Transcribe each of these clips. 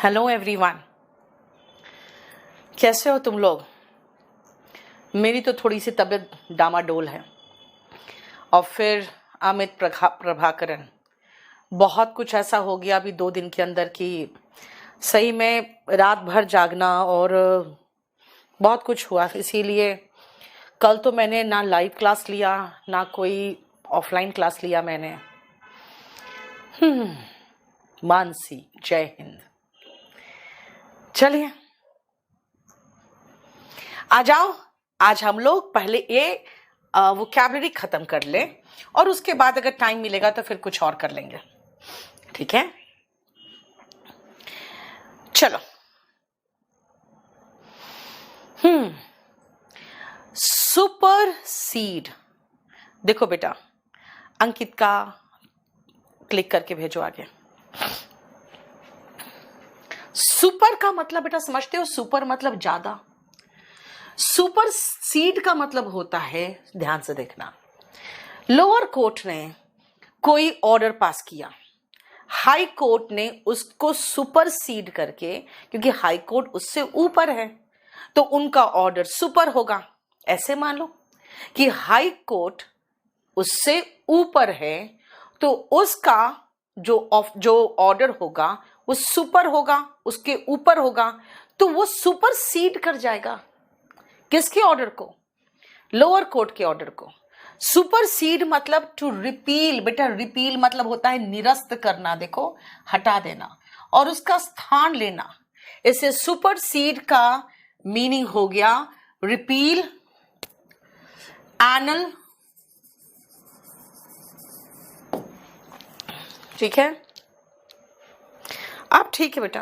Hello everyone, कैसे हो तुम लोग। मेरी तो थोड़ी सी तबीयत डामाडोल है। और फिर अमित प्रभाकरण, बहुत कुछ ऐसा हो गया अभी 2 दिन के अंदर कि सही में रात भर जागना और बहुत कुछ हुआ। इसीलिए कल तो मैंने ना लाइव क्लास लिया ना कोई ऑफलाइन क्लास लिया मैंने। मानसी, जय हिंद। चलिए आ जाओ, आज हम लोग पहले ये वोकैबुलरी खत्म कर ले और उसके बाद अगर टाइम मिलेगा तो फिर कुछ और कर लेंगे, ठीक है। चलो, सुपर सीड। देखो बेटा, अंकित का क्लिक करके भेजो आगे। सुपर का मतलब बेटा समझते हो, सुपर मतलब ज्यादा। सुपर सीड का मतलब होता है, ध्यान से देखना, लोअर कोर्ट ने कोई ऑर्डर पास किया, हाई कोर्ट ने उसको सुपर सीड करके, क्योंकि हाई कोर्ट उससे ऊपर है तो उनका ऑर्डर सुपर होगा। ऐसे मान लो कि हाई कोर्ट उससे ऊपर है तो उसका जो ऑर्डर होगा वो सुपर होगा, उसके ऊपर होगा, तो वो सुपर सीड कर जाएगा। किसके ऑर्डर को? लोअर कोर्ट के ऑर्डर को। सुपर सीड मतलब टू रिपील। बेटा रिपील मतलब होता है निरस्त करना, देखो हटा देना और उसका स्थान लेना। इसे सुपर सीड का मीनिंग हो गया रिपील, एनल, ठीक है। अब ठीक है बेटा,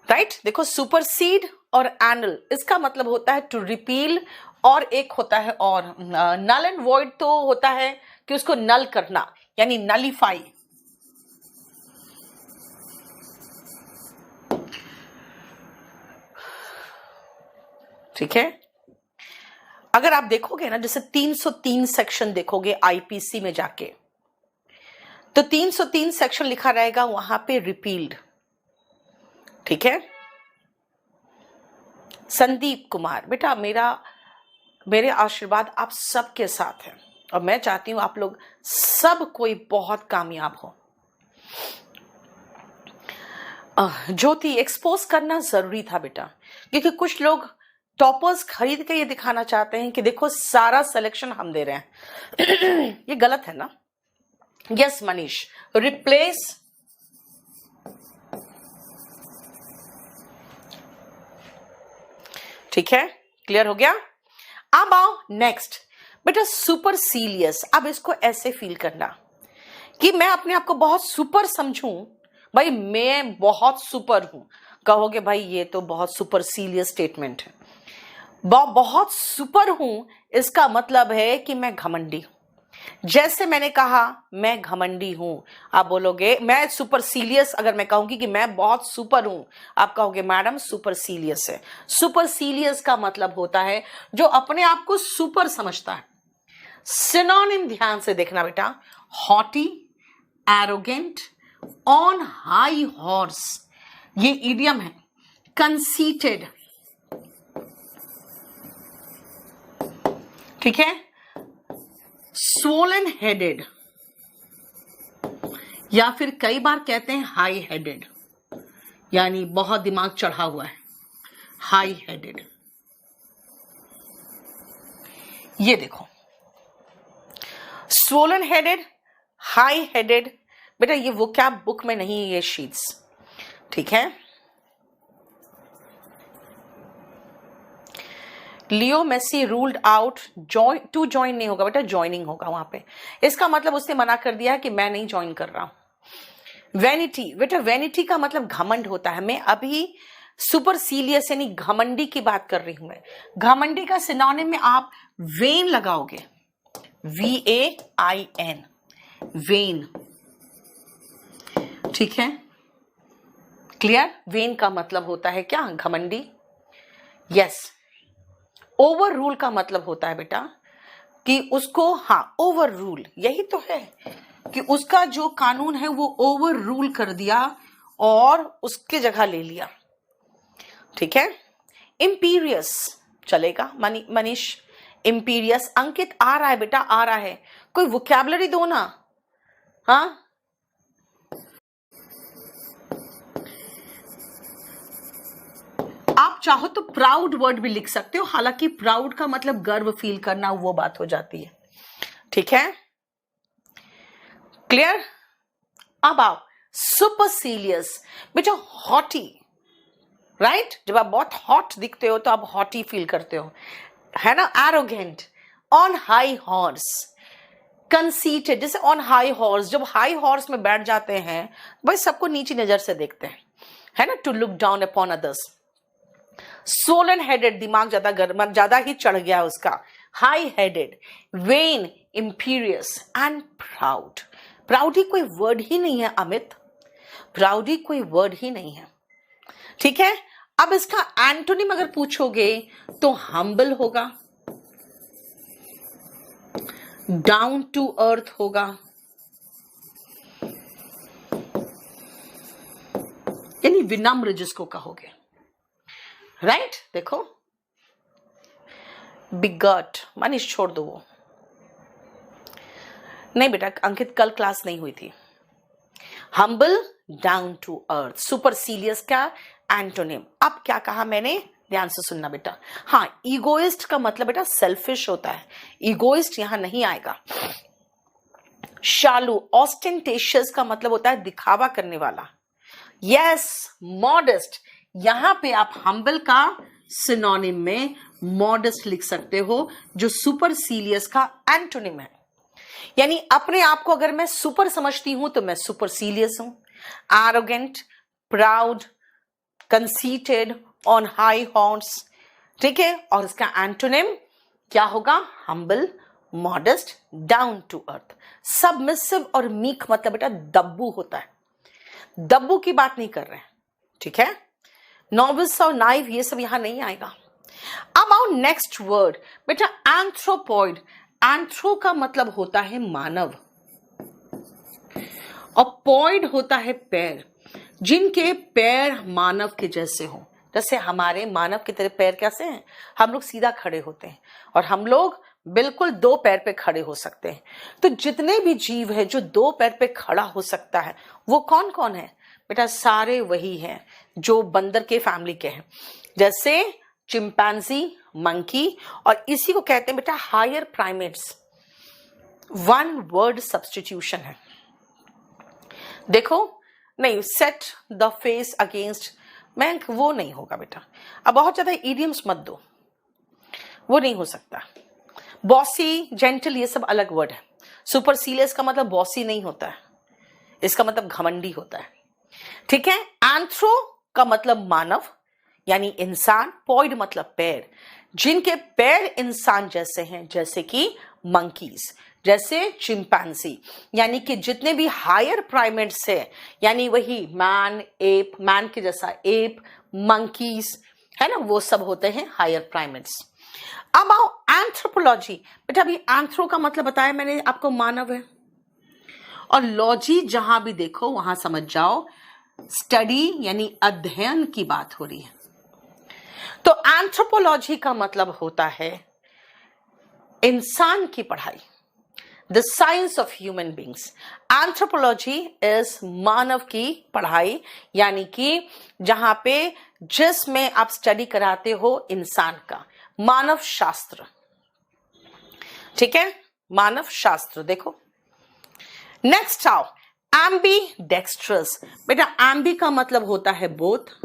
राइट। देखो सुपर सीड और एनल, इसका मतलब होता है टू रिपील, और एक होता है और नल एंड वॉइड, तो होता है कि उसको नल करना, यानी नलीफाई। ठीक है। अगर आप देखोगे ना, जैसे 303 सेक्शन देखोगे आईपीसी में जाके, तो 303 सेक्शन लिखा रहेगा वहां पे रिपील्ड, ठीक है। संदीप कुमार, बेटा मेरे आशीर्वाद आप सबके साथ हैं और मैं चाहती हूं आप लोग सब कोई बहुत कामयाब हो। ज्योति, एक्सपोज करना जरूरी था बेटा, क्योंकि कुछ लोग टॉपर्स खरीद के ये दिखाना चाहते हैं कि देखो सारा सिलेक्शन हम दे रहे हैं। ये गलत है ना। यस मनीष, रिप्लेस, ठीक है, क्लियर हो गया। अब आओ नेक्स्ट बेटा, सुपर सीलियस। अब इसको ऐसे फील करना कि मैं अपने आप को बहुत सुपर समझूं, भाई मैं बहुत सुपर हूं। कहोगे भाई ये तो बहुत सुपर सीलियस स्टेटमेंट है। बहुत सुपर हूं इसका मतलब है कि मैं घमंडी हूं। जैसे मैंने कहा मैं घमंडी हूं, आप बोलोगे मैं सुपर सीलियस। अगर मैं कहूंगी कि मैं बहुत सुपर हूं, आप कहोगे मैडम सुपर सीलियस है। सुपर सीलियस का मतलब होता है जो अपने आप को सुपर समझता है। सिनोनिम ध्यान से देखना बेटा, haughty, arrogant, on high horse, ये इडियम है। कंसीटेड, ठीक है। स्वोलन हेडेड, या फिर कई बार कहते हैं हाई हेडेड, यानी बहुत दिमाग चढ़ा हुआ है, हाई हेडेड। ये देखो, स्वोलन हेडेड, हाई हेडेड, बेटा ये वोकैब बुक में नहीं है, ये शीट्स, ठीक है। Leo Messi ruled out, to join नहीं होगा बेटा, ज्वाइनिंग होगा वहां पे। इसका मतलब उसने मना कर दिया कि मैं नहीं ज्वाइन कर रहा हूं। वैनिटी, बेटा वैनिटी का मतलब घमंड होता है। मैं अभी सुपर सीलियस यानी घमंडी की बात कर रही हूं। मैं घमंडी का सिनोनिम में आप वेन लगाओगे, VAIN, वेन, ठीक है, क्लियर। वेन का मतलब होता है क्या? घमंडी। यस। ओवर रूल का मतलब होता है बेटा कि उसको, हाँ ओवर रूल, यही तो है कि उसका जो कानून है वो ओवर रूल कर दिया, और उसकी जगह ले लिया, ठीक है। इम्पीरियस चलेगा मनीष, इम्पीरियस। अंकित आ रहा है बेटा, आ रहा है, कोई वोकैबुलरी दो ना। हाँ, आप चाहो तो प्राउड वर्ड भी लिख सकते हो, हालांकि प्राउड का मतलब गर्व फील करना, वो बात हो जाती है, ठीक है, क्लियर। अब आओ सुपरसीलियस, बेटा हॉटी, राइट। जब आप बहुत हॉट दिखते हो तो आप हॉटी फील करते हो, है ना। Arrogant, on high horse, conceited, जैसे ऑन हाई हॉर्स, जब हाई हॉर्स में बैठ जाते हैं भाई सबको नीची नजर से देखते हैं, है ना, to look down upon others. Swollen headed, दिमाग ज्यादा ही चढ़ गया उसका, high headed. Vain, imperious and proud. Proud ही कोई वर्ड ही नहीं है अमित, प्राउड ही कोई वर्ड ही नहीं है, ठीक है। अब इसका एंटोनिम अगर पूछोगे तो हम्बल होगा, डाउन टू अर्थ होगा, यानी विनम्र जिसको कहोगे, राइट। देखो बिगट, मनीष छोड़ दो वो, नहीं बेटा अंकित कल क्लास नहीं हुई थी। हम्बल, डाउन टू अर्थ, सुपरसीलियस का एंटोनिम। अब क्या कहा मैंने, ध्यान से सुनना बेटा। हाँ, ईगोइस्ट का मतलब बेटा सेल्फिश होता है, ईगोइस्ट यहां नहीं आएगा। शालू, ऑस्टेंटेशियस का मतलब होता है दिखावा करने वाला। यस, मॉडेस्ट, यहां पे आप हम्बल का सिनोनिम में मॉडेस्ट लिख सकते हो, जो सुपरसीलियस का एंटोनिम है। यानी अपने आप को अगर मैं सुपर समझती हूं तो मैं सुपरसीलियस हूं। Arrogant, proud, conceited, on high horse, ठीक है। और इसका एंटोनिम क्या होगा, humble, modest, down to earth. Submissive और मीक मतलब बेटा दब्बू होता है, दब्बू की बात नहीं कर रहे हैं, ठीक है। नॉविस और नाइव ये सब यहां नहीं आएगा। अब आओ नेक्स्ट वर्ड बेटा, एंथ्रोपॉइड। एंथ्रो का मतलब होता है मानव, और पॉइड होता है पैर, जिनके पैर मानव के जैसे हो। जैसे हमारे मानव की तरह पैर कैसे हैं, हम लोग सीधा खड़े होते हैं, और हम लोग बिल्कुल दो पैर पे खड़े हो सकते हैं। तो जितने भी जीव है जो दो पैर पे खड़ा हो सकता है वो कौन कौन है बेटा, सारे वही हैं जो बंदर के फैमिली के हैं, जैसे चिंपैंजी, मंकी, और इसी को कहते हैं बेटा higher primates. One word substitution है। देखो नहीं, सेट द फेस अगेंस्ट, मैं वो नहीं होगा बेटा। अब बहुत ज्यादा इडियम्स मत दो, वो नहीं हो सकता। बॉसी, जेंटल, ये सब अलग वर्ड है। सुपरसीलियस का मतलब बॉसी नहीं होता है, इसका मतलब घमंडी होता है, ठीक है। एंथ्रो का मतलब मानव यानी इंसान, पॉइड मतलब पैर, जिनके पैर इंसान जैसे हैं, जैसे कि मंकीज, जैसे चिंपैंजी, यानी कि जितने भी हायर प्राइमेट्स है, यानी वही मैन, एप, मैन के जैसा एप, मंकीज, है ना, वो सब होते हैं हायर प्राइमेट्स। अब आओ एंथ्रोपोलॉजी। बेटा अभी एंथ्रो का मतलब बताया मैंने आपको, मानव है, और लॉजी जहां भी देखो वहां समझ जाओ स्टडी यानी अध्ययन की बात हो रही है। तो एंथ्रोपोलॉजी का मतलब होता है इंसान की पढ़ाई, the science of human beings. Anthropology is मानव की पढ़ाई, यानी कि जहां पे जिसमें आप स्टडी कराते हो इंसान का, मानव शास्त्र, ठीक है, मानव शास्त्र। देखो नेक्स्ट आओ एम्बी डेक्स्ट्रस। बेटा एम्बी का मतलब होता है बोथ,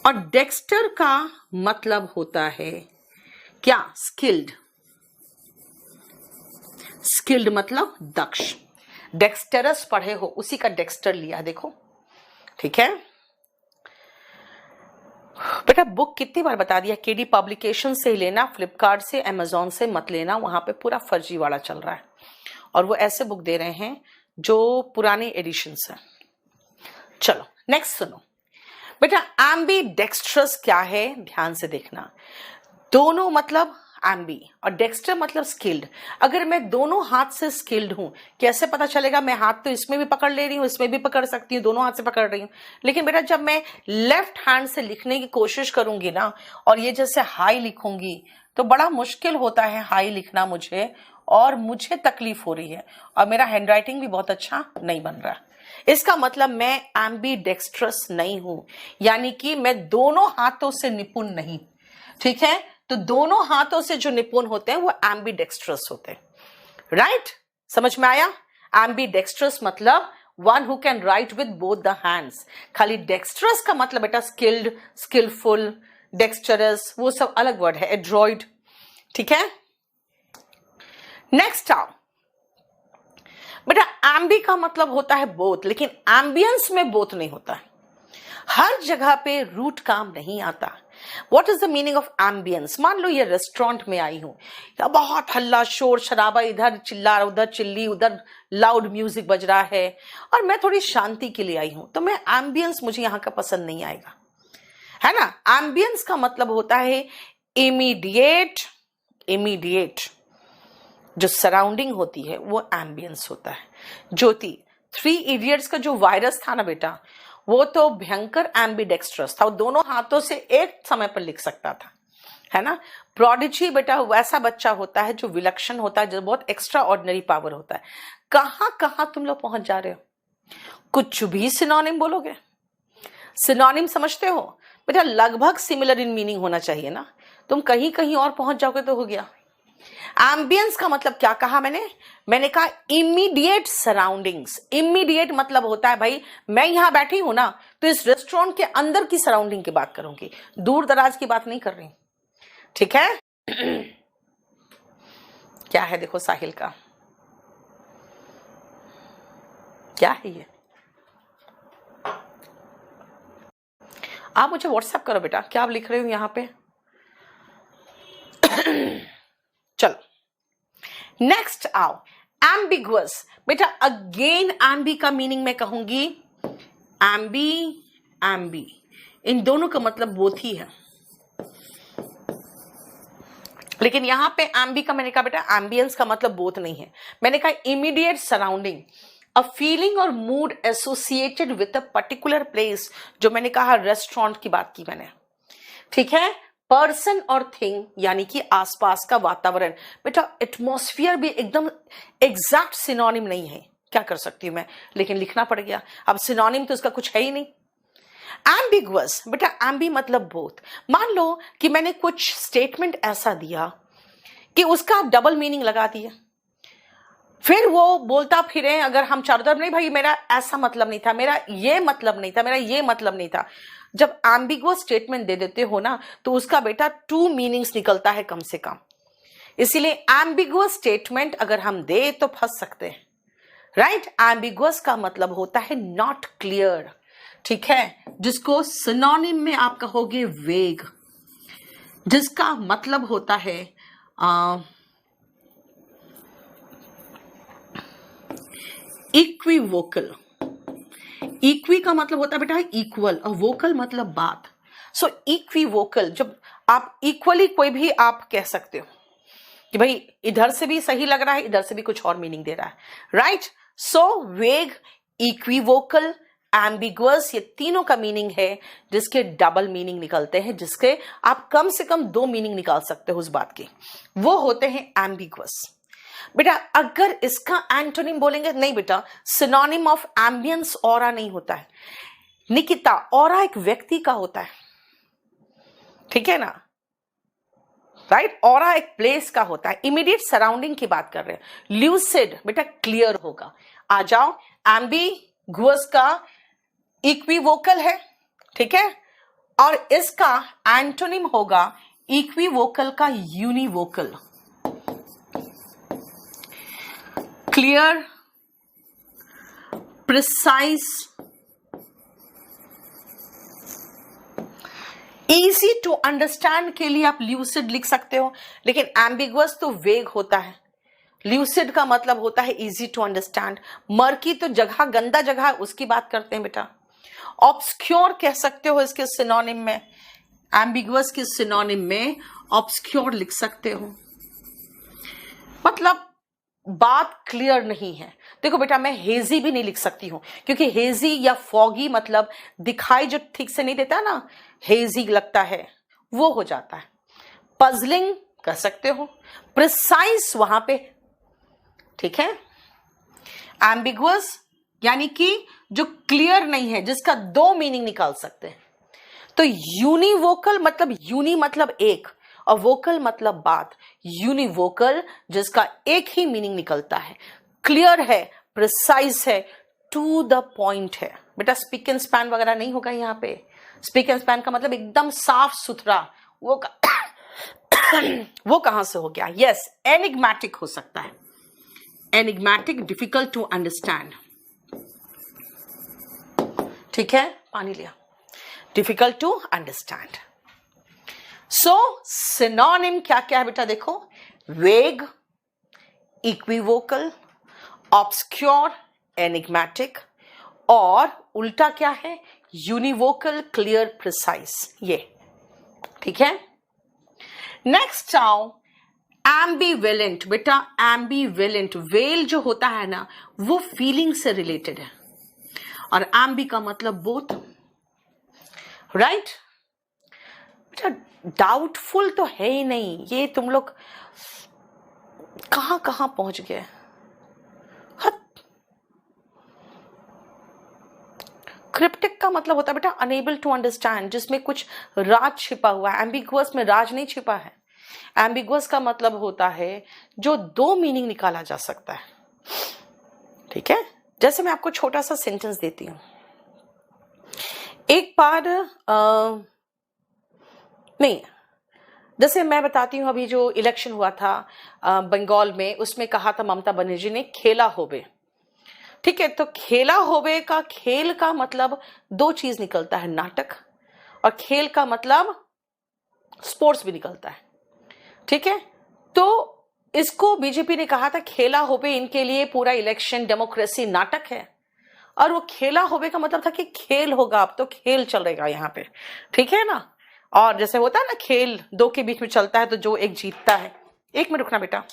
और डेक्स्टर का मतलब होता है क्या, स्किल्ड। स्किल्ड मतलब दक्ष, डेक्स्टरस पढ़े हो उसी का डेक्स्टर लिया, देखो, ठीक है। बेटा बुक कितनी बार बता दिया, केडी पब्लिकेशन से लेना, फ्लिपकार्ट से, अमेजोन से मत लेना, वहां पे पूरा फर्जीवाड़ा चल रहा है, और वो ऐसे बुक दे रहे हैं जो पुरानी एडिशंस है। चलो नेक्स्ट सुनो बेटा, एम्बी डेक्स्ट्रस क्या है, ध्यान से देखना। दोनों मतलब एम्बी, और डेक्स्टर मतलब स्किल्ड। अगर मैं दोनों हाथ से स्किल्ड हूं, कैसे पता चलेगा? मैं हाथ तो इसमें भी पकड़ ले रही हूं, इसमें भी पकड़ सकती हूँ, दोनों हाथ से पकड़ रही हूँ। लेकिन बेटा जब मैं लेफ्ट हैंड से लिखने की कोशिश करूंगी ना, और ये जैसे हाई लिखूंगी, तो बड़ा मुश्किल होता है हाई लिखना मुझे, और मुझे तकलीफ हो रही है, और मेरा हैंड राइटिंग भी बहुत अच्छा नहीं बन रहा। इसका मतलब मैं एम्बीडेक्स्ट्रस नहीं हूं, यानी कि मैं दोनों हाथों से निपुण नहीं। ठीक है, तो दोनों हाथों से जो निपुण होते हैं वो एम्बीडेक्स्ट्रस होते हैं। राइट? समझ में आया? एम्बीडेक्स्ट्रस मतलब one who can write with both the hands. खाली डेक्स्ट्रस का मतलब बेटा स्किल्ड, स्किलफुल, डेक्स्टरस, वो सब अलग वर्ड है, एड्रॉइड। ठीक है, नेक्स्ट आओ बेटा। एम्बी का मतलब होता है बोथ, लेकिन एम्बियंस में बोथ नहीं होता है। हर जगह पे रूट काम नहीं आता। What is the meaning of ambience? मान लो ये रेस्टोरेंट में आई हूं, या बहुत हल्ला शोर शराबा, इधर चिल्ला, उधर चिल्ली, उधर लाउड म्यूजिक बज रहा है, और मैं थोड़ी शांति के लिए आई हूं, तो मैं एम्बियंस, मुझे यहां का पसंद नहीं आएगा, है ना। एम्बियंस का मतलब होता है इमीडिएट, इमीडिएट जो सराउंडिंग होती है वो एम्बियंस होता है। ज्योति, 3 इडियट्स का जो वायरस था ना बेटा, वो तो भयंकर एम्बीडेक्स्ट्रस था, वो दोनों हाथों से एक समय पर लिख सकता था, है ना। प्रोडिजी बेटा वैसा बच्चा होता है जो विलक्षण होता है, जो बहुत एक्स्ट्रा ऑर्डिनरी पावर होता है। कहां कहां तुम लोग पहुंच जा रहे हो? कुछ भी सिनोनिम बोलोगे? सिनोनिम समझते हो बेटा? लगभग सिमिलर इन मीनिंग होना चाहिए ना। तुम कहीं कहीं और पहुंच जाओगे तो हो गया। एम्बियंस का मतलब क्या कहा मैंने कहा इमीडिएट सराउंडिंग्स। इमीडिएट मतलब होता है भाई, मैं यहां बैठी हूं ना, तो इस रेस्टोरेंट के अंदर की सराउंडिंग की बात करूंगी, दूर दराज की बात नहीं कर रही। ठीक है क्या है देखो साहिल का, क्या है ये? आप मुझे व्हाट्सएप करो बेटा, क्या आप लिख रहे हो यहां पे? चलो नेक्स्ट आओ, एम्बिगुअस। बेटा अगेन एम्बी का मीनिंग मैं कहूंगी एम्बी, एम्बी, इन दोनों का मतलब बोथ ही है, लेकिन यहां पे एम्बी का मैंने कहा बेटा एम्बियंस का मतलब बोथ नहीं है। मैंने कहा इमीडिएट सराउंडिंग, अ फीलिंग और mood associated with a particular place, जो मैंने कहा रेस्टोरेंट की बात की मैंने। ठीक है, पर्सन और थिंग यानी कि आसपास का वातावरण। बेटा एटमॉस्फियर भी एकदम एग्जैक्ट सिनोनिम नहीं है, क्या कर सकती हूं मैं, लेकिन लिखना पड़ गया। अब सिनोनिम तो इसका कुछ है ही नहीं। एम्बिगुअस बेटा, एम्बी मतलब बोथ। मान लो कि मैंने कुछ स्टेटमेंट ऐसा दिया कि उसका आप डबल मीनिंग लगा दिए, फिर वो बोलता फिरे, अगर हम चारों तरफ, नहीं भाई मेरा ऐसा मतलब नहीं था, मेरा ये मतलब नहीं था, मेरा ये मतलब नहीं था। जब एम्बिगुअस स्टेटमेंट दे देते हो ना, तो उसका बेटा 2 मीनिंग्स निकलता है कम से कम। इसीलिए एम्बिगुअस स्टेटमेंट अगर हम दे तो फंस सकते हैं। राइट? एम्बिगुअस का मतलब होता है नॉट क्लियर। ठीक है, जिसको सिनोनिम में आप कहोगे वेग, जिसका मतलब होता है इक्विवोकल। इक्वी का मतलब होता है बेटा इक्वल, और वोकल मतलब बात। सो इक्विवोकल, जब आप इक्वली कोई भी आप कह सकते हो कि भाई इधर से भी सही लग रहा है, इधर से भी कुछ और मीनिंग दे रहा है। राइट? सो वेग, इक्विवोकल, एम्बिगुअस, ये तीनों का मीनिंग है जिसके डबल मीनिंग निकलते हैं, जिसके आप कम से कम 2 मीनिंग निकाल सकते हो उस बात की, वो होते हैं एम्बिगुअस। बेटा अगर इसका एंटोनिम बोलेंगे, नहीं बेटा, सिनोनिम ऑफ एम्बियंस ऑरा नहीं होता है निकिता, ऑरा एक व्यक्ति का होता है, ठीक है ना। राइट? ऑरा एक प्लेस का होता है, इमीडिएट सराउंडिंग की बात कर रहे हैं। ल्यूसिड बेटा क्लियर होगा। आ जाओ, एम्बिगुअस का इक्विवोकल है, ठीक है, और इसका एंटोनिम होगा इक्विवोकल का univocal. Clear, precise, easy to understand के लिए आप ल्यूसिड लिख सकते हो, लेकिन एम्बिगुअस तो वेग होता है। ल्यूसिड का मतलब होता है इजी टू अंडरस्टैंड। मर्की तो जगह, गंदा जगह, उसकी बात करते हैं बेटा। ऑब्सक्योर कह सकते हो इसके सिनोनिम में, एम्बिगुअस के सिनोनिम में ऑब्सक्योर लिख सकते हो, मतलब बात क्लियर नहीं है। देखो बेटा, मैं हेजी भी नहीं लिख सकती हूं, क्योंकि हेजी या फॉगी मतलब दिखाई जो ठीक से नहीं देता ना, हेजी लगता है, वो हो जाता है। पजलिंग कर सकते हो, प्रिसाइज वहां पे, ठीक है। एम्बिगुअस यानी कि जो क्लियर नहीं है, जिसका दो मीनिंग निकाल सकते हैं। तो यूनिवोकल मतलब, यूनि मतलब एक और वोकल मतलब बात, यूनिवोकल जिसका एक ही मीनिंग निकलता है, क्लियर है, प्रिसाइज है, टू द पॉइंट है। बेटा स्पीक एंड स्पैन वगैरह नहीं होगा यहाँ पे। स्पीक एंड स्पैन का मतलब एकदम साफ सुथरा, वो वो कहां से हो गया? यस, एनिग्मेटिक हो सकता है। एनिग्मेटिक, डिफिकल्ट टू अंडरस्टैंड, ठीक है, पानी लिया। Difficult to understand. So synonym क्या क्या है बेटा? देखो, वेग, इक्विवोकल, ऑब्सक्योर, एनिग्मेटिक, और उल्टा क्या है? यूनिवोकल, क्लियर, प्रिसाइज, ये, ठीक है। नेक्स्ट आओ एम्बीवेलेंट। बेटा एम्बीवेलेंट, वेल जो होता है ना, वो फीलिंग से रिलेटेड है, और एम्बी का मतलब बोथ, राइट। बेटा डाउटफुल तो है ही नहीं, ये तुम लोग कहां कहां पहुंच गए। क्रिप्टिक का मतलब होता है बेटा अनेबल टू अंडरस्टैंड, जिसमें कुछ राज छिपा हुआ है। एम्बिगुअस में राज नहीं छिपा है। एम्बिगुअस का मतलब होता है जो दो मीनिंग निकाला जा सकता है, ठीक है। जैसे मैं आपको छोटा सा सेंटेंस देती हूं। एक बार नहीं, जैसे मैं बताती हूं, अभी जो इलेक्शन हुआ था बंगाल में, उसमें कहा था ममता बनर्जी ने खेला होबे, ठीक है। तो खेला होबे का, खेल का मतलब दो चीज निकलता है, नाटक, और खेल का मतलब स्पोर्ट्स भी निकलता है, ठीक है। तो इसको बीजेपी ने कहा था खेला होबे इनके लिए पूरा इलेक्शन डेमोक्रेसी नाटक है, और वो खेला होबे का मतलब था कि खेल होगा, अब तो खेल चलेगा यहाँ पे, ठीक है ना। और जैसे होता है ना, खेल दो के बीच में चलता है तो जो एक जीतता है। एक मिनट रुकना बेटा।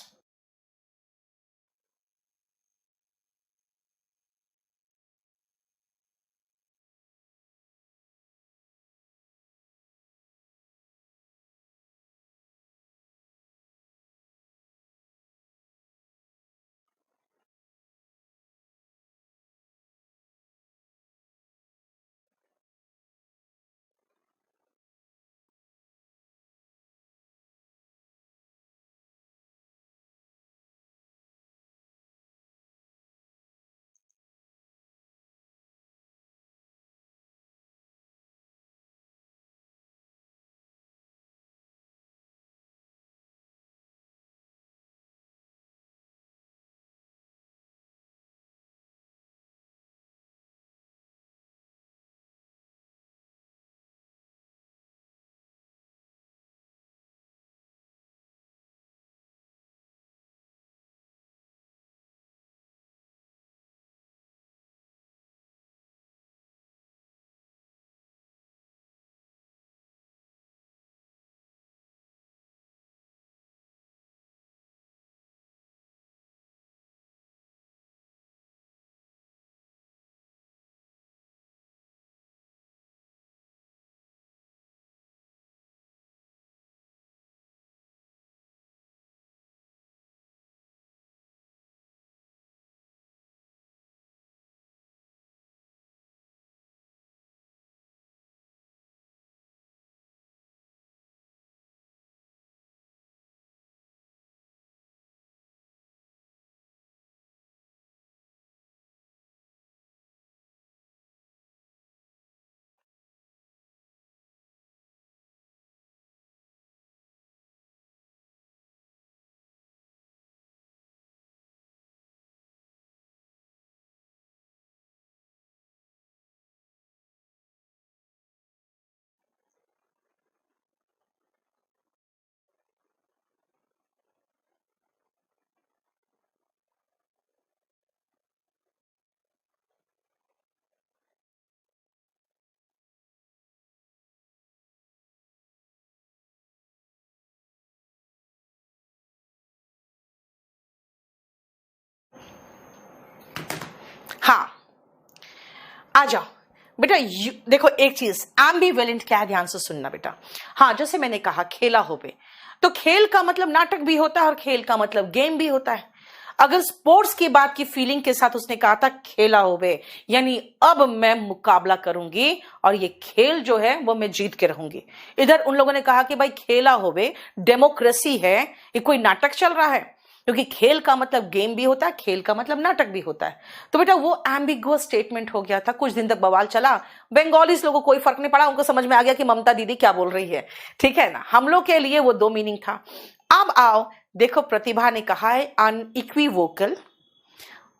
हाँ, आ जाओ बेटा। देखो एक चीज, एम्बिवेलेंट क्या है, ध्यान से सुनना बेटा। हाँ, जैसे मैंने कहा खेला होवे, तो खेल का मतलब नाटक भी होता है और खेल का मतलब गेम भी होता है। अगर स्पोर्ट्स की बात की फीलिंग के साथ उसने कहा था खेला होवे, यानी अब मैं मुकाबला करूंगी और ये खेल जो है वो मैं जीत के रहूंगी। इधर उन लोगों ने कहा कि भाई खेला होवे, डेमोक्रेसी है, ये कोई नाटक चल रहा है। क्योंकि खेल का मतलब गेम भी होता है, खेल का मतलब नाटक भी होता है। तो बेटा वो एम्बिगुअस स्टेटमेंट हो गया था, कुछ दिन तक बवाल चला। बंगालीज लोगों को कोई फर्क नहीं पड़ा, उनको समझ में आ गया कि ममता दीदी क्या बोल रही है, ठीक है ना। हम लोग के लिए वो दो मीनिंग था। अब आओ देखो, प्रतिभा ने कहा है unequivocal,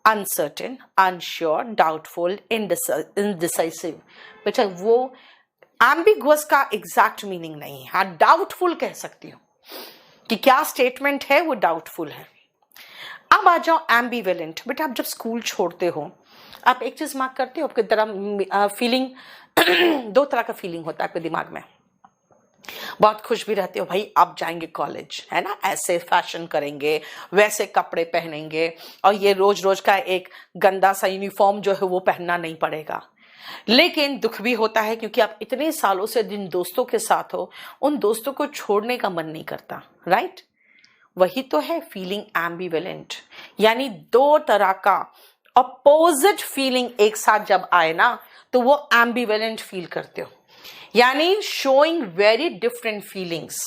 uncertain, unsure, doubtful, indecisive. बेटा वो एम्बिगुअस का एग्जैक्ट मीनिंग नहीं है। हाँ, डाउटफुल कह सकती हूँ कि क्या स्टेटमेंट है वो डाउटफुल है। अब आ जाओ एम्बिवेलेंट। बेटा आप जब स्कूल छोड़ते हो, आप एक चीज मार्क करते हो, आपकी तरह फीलिंग दो तरह का फीलिंग होता है आपके दिमाग में। बहुत खुश भी रहते हो, भाई अब जाएंगे कॉलेज, है ना, ऐसे फैशन करेंगे, वैसे कपड़े पहनेंगे, और ये रोज रोज का एक गंदा सा यूनिफॉर्म जो है वो पहनना नहीं पड़ेगा। लेकिन दुख भी होता है, क्योंकि आप इतने सालों से जिन दोस्तों के साथ हो, उन दोस्तों को छोड़ने का मन नहीं करता, राइट। वही तो है फीलिंग एम्बिवेलेंट, यानी दो तरह का अपोजिट फीलिंग एक साथ जब आए ना, तो वो एम्बिवेलेंट फील करते हो। यानी शोइंग वेरी डिफरेंट फीलिंग्स,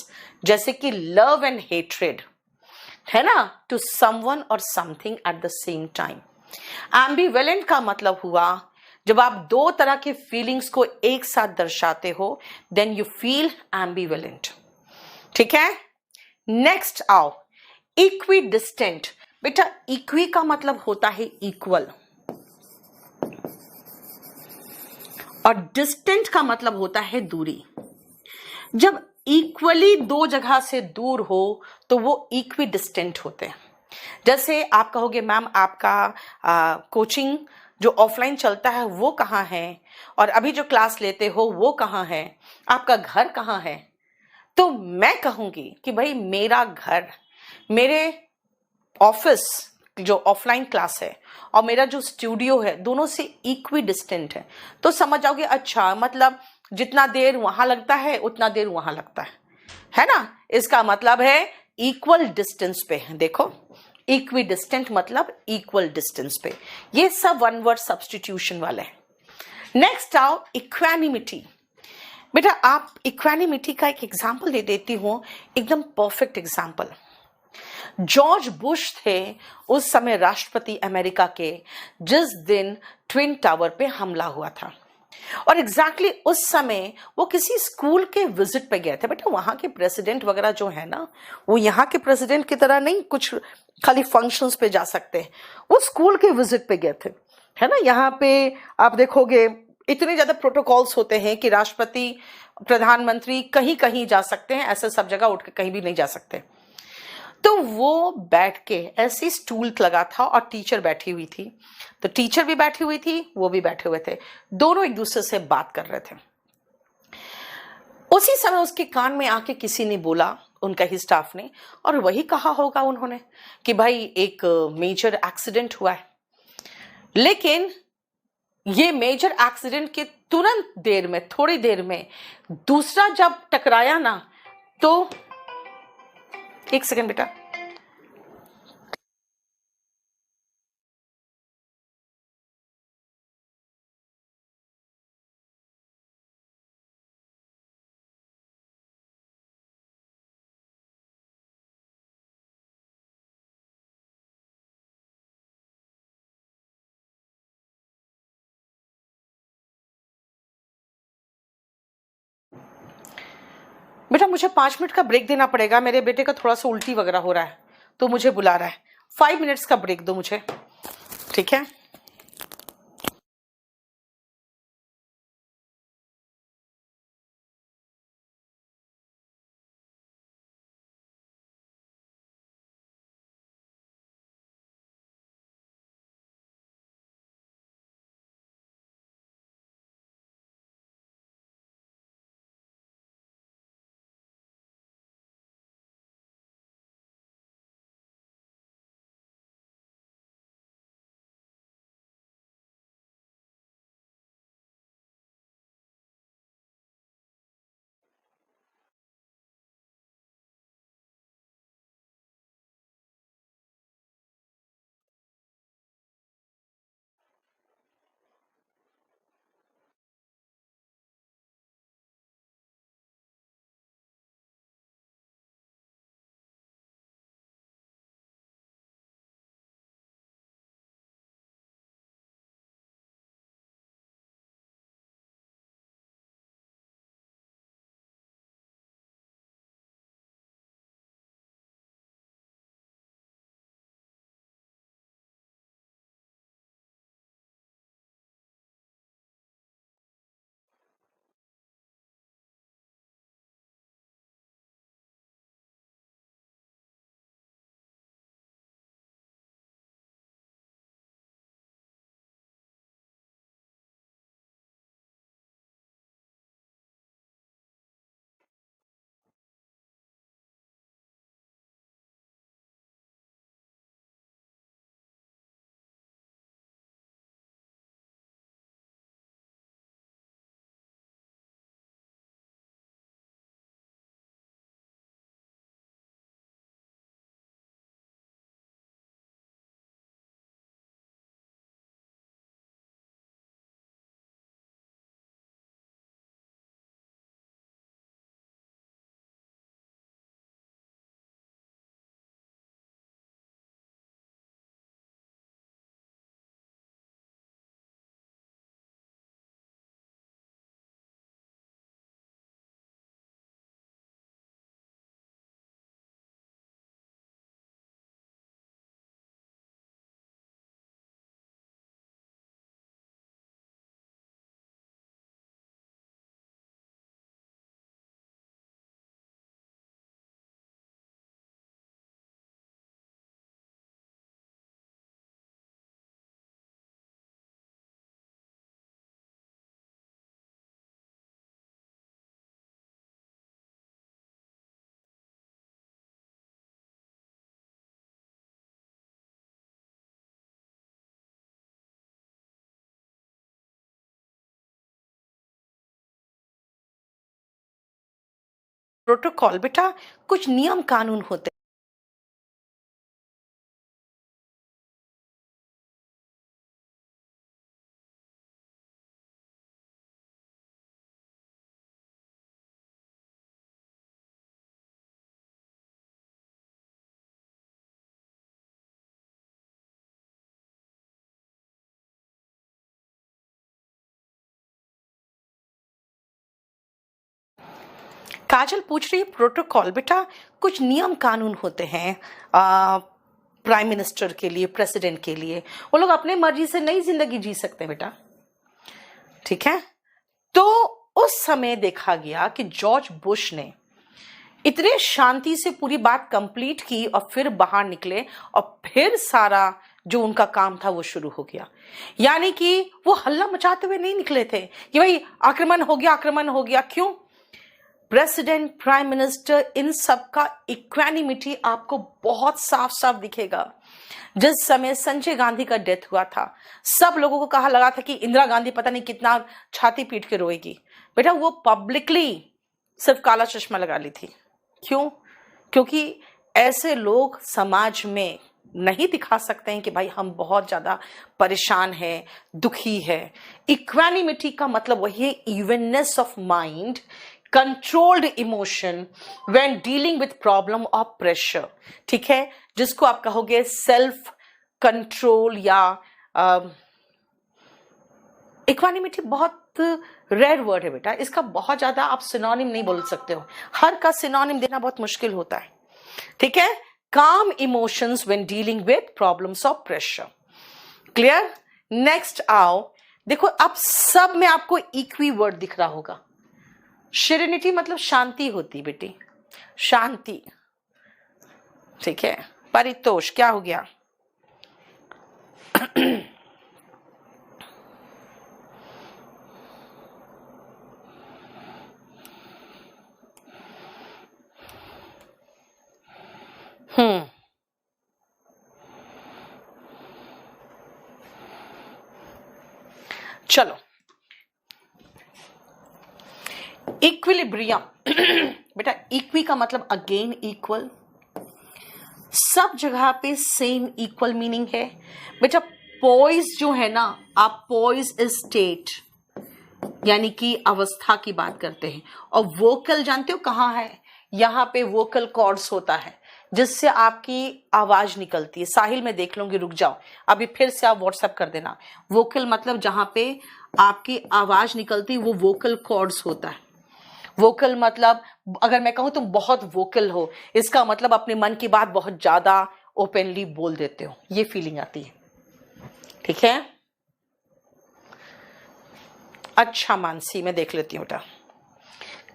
जैसे कि लव एंड हेट्रेड, है ना, टू समवन और something at the same time. Ambivalent का मतलब हुआ जब आप दो तरह के फीलिंग्स को एक साथ दर्शाते हो, देन यू फील एम्बिवेलेंट, ठीक है। नेक्स्ट आओ, इक्वी डिस्टेंट। बेटा इक्वी का मतलब होता है इक्वल, और डिस्टेंट का मतलब होता है दूरी। जब इक्वली दो जगह से दूर हो तो वो इक्वी डिस्टेंट होते हैं। जैसे आप कहोगे मैम आपका कोचिंग जो ऑफलाइन चलता है वो कहाँ है, और अभी जो क्लास लेते हो वो कहाँ है, आपका घर कहाँ है। तो मैं कहूंगी कि भाई मेरा घर, मेरे ऑफिस जो ऑफलाइन क्लास है और मेरा जो स्टूडियो है, दोनों से इक्वी डिस्टेंट है। तो समझ जाओगे, अच्छा मतलब जितना देर वहां लगता है उतना देर वहां लगता है ना। इसका मतलब है इक्वल डिस्टेंस पे है। देखो इक्वी डिस्टेंट मतलब इक्वल डिस्टेंस पे। ये सब वन वर्ड सब्सटीट्यूशन वाले हैं। नेक्स्ट आओ इक्वानिमिटी। बेटा आप इक्वानिमिटी का एक एग्जाम्पल दे देती हूँ, एकदम परफेक्ट एग्जाम्पल। जॉर्ज बुश थे उस समय राष्ट्रपति अमेरिका के, जिस दिन ट्विन टावर पे हमला हुआ था, और एग्जैक्टली उस समय वो किसी स्कूल के विजिट पे गए थे। बेटा वहां के प्रेसिडेंट वगैरह जो है ना, वो यहाँ के प्रेसिडेंट की तरह नहीं कुछ खाली फंक्शंस पे जा सकते हैं, वो स्कूल के विजिट पे गए थे, है ना। यहाँ पे आप देखोगे इतने ज्यादा प्रोटोकॉल्स होते हैं कि राष्ट्रपति प्रधानमंत्री कहीं कहीं जा सकते हैं, ऐसे सब जगह उठ के कहीं भी नहीं जा सकते। तो वो बैठ के ऐसी स्टूल लगा था और टीचर बैठी हुई थी, तो टीचर भी बैठी हुई थी, वो भी बैठे हुए थे, दोनों एक दूसरे से बात कर रहे थे। उसी समय उसके कान में आके किसी ने बोला, उनका ही स्टाफ ने, और वही कहा होगा उन्होंने कि भाई एक मेजर एक्सीडेंट हुआ है। लेकिन ये मेजर एक्सीडेंट के तुरंत देर में, थोड़ी देर में दूसरा जब टकराया ना, तो एक सेकंड बेटा, बेटा मुझे 5 मिनट का ब्रेक देना पड़ेगा, मेरे बेटे का थोड़ा सा उल्टी वगैरह हो रहा है, तो मुझे बुला रहा है। 5 मिनट्स का ब्रेक दो मुझे, ठीक है। प्रोटोकॉल बेटा कुछ नियम कानून होते काजल पूछ रही है प्रोटोकॉल बेटा कुछ नियम कानून होते हैं प्राइम मिनिस्टर के लिए, प्रेसिडेंट के लिए। वो लोग अपने मर्जी से नई जिंदगी जी सकते हैं बेटा, ठीक है। तो उस समय देखा गया कि जॉर्ज बुश ने इतने शांति से पूरी बात कंप्लीट की और फिर बाहर निकले और फिर सारा जो उनका काम था वो शुरू हो गया। यानी कि वो हल्ला मचाते हुए नहीं निकले थे कि भाई आक्रमण हो गया, आक्रमण हो गया। क्यों? प्रेसिडेंट, प्राइम मिनिस्टर, इन सब का इक्वानिमिटी आपको बहुत साफ साफ दिखेगा। जिस समय संजय गांधी का डेथ हुआ था, सब लोगों को कहा लगा था कि इंदिरा गांधी पता नहीं कितना छाती पीट के रोएगी। बेटा वो पब्लिकली सिर्फ काला चश्मा लगा ली थी। क्यों? क्योंकि ऐसे लोग समाज में नहीं दिखा सकते हैं कि भाई हम बहुत ज्यादा परेशान हैं, दुखी है। इक्वानिमिटी का मतलब वही है evenness of mind, controlled emotion when dealing with problem of pressure, ठीक है, जिसको आप कहोगे सेल्फ कंट्रोल या इक्वानिमिटी बहुत रेयर वर्ड है बेटा। इसका बहुत ज्यादा आप सिनोनिम नहीं बोल सकते हो, हर का सिनोनिम देना बहुत मुश्किल होता है, ठीक है। काम emotions when dealing with problems of pressure. Clear? Next आओ, देखो अब सब में आपको इक्वी वर्ड दिख रहा होगा। सेरेनिटी मतलब शांति होती बेटी, शांति, ठीक है। परितोष क्या हो गया? चलो, इक्विलिब्रियम बेटा, इक्वी का मतलब अगेन इक्वल, सब जगह पे सेम इक्वल मीनिंग है बेटा। पॉइज जो है ना, आप पॉइज इज स्टेट यानी कि अवस्था की बात करते हैं। और वोकल जानते हो कहाँ है? यहाँ पे वोकल कॉर्ड्स होता है जिससे आपकी आवाज निकलती है। साहिल मैं देख लूंगी, रुक जाओ, अभी फिर से आप व्हाट्सएप कर देना। वोकल मतलब जहां पे आपकी आवाज निकलती वो वोकल कॉर्ड्स होता है। वोकल मतलब अगर मैं कहूं तुम बहुत वोकल हो, इसका मतलब अपने मन की बात बहुत ज्यादा ओपनली बोल देते हो, ये फीलिंग आती है, ठीक है। अच्छा मानसी, मैं देख लेती हूँ बेटा।